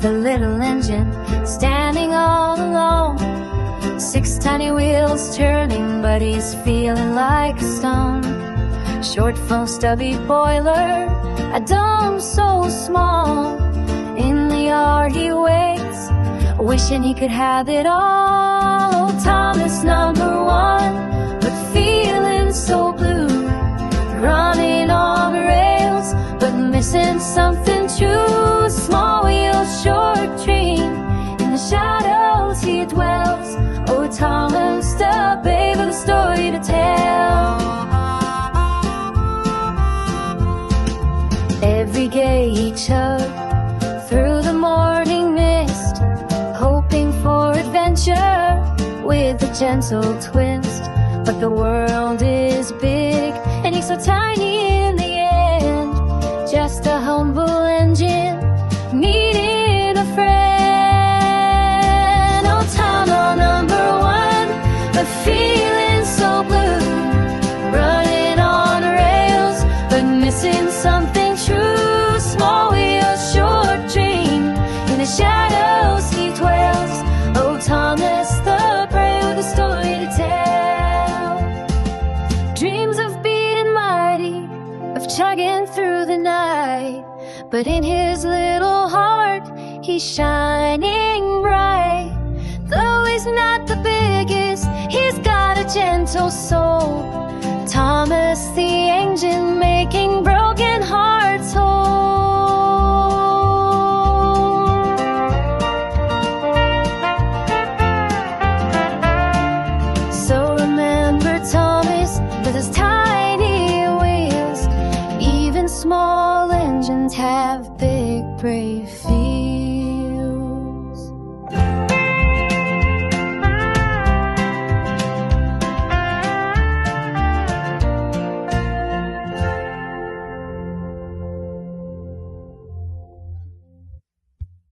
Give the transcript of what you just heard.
the little engine standing all alone. 6 tiny wheels turning, but he's feeling like a stone. Short foam stubby boiler, a dome so small. In the yard he waits, wishing he could have it all. Oh, Thomas #1, but feeling so blue. Running on rails, but missing something true. Small wheel, short dream, in the shadows he dwells. Oh, Thomas, the babe of the story to tell. Every gate he chugged through the morning mist, hoping for adventure with a gentle twist. But the world is big, and he's so tiny in the end. Just a humble engine, needing a friend. Oh, Thomas #1, but feeling so blue. Running on rails, but missing something true. Small wheel, short dream, in the shadows he dwells. Oh, Thomas, the brave with a story to tell. Dreams of being mighty, of chugging through the night, but in his little heart, he's shining bright. Though he's not the biggest, he's got a gentle soul. Thomas, the engine, making broken hearts whole. So remember Thomas with his tiny wheels. Even small engines have big, brave feet.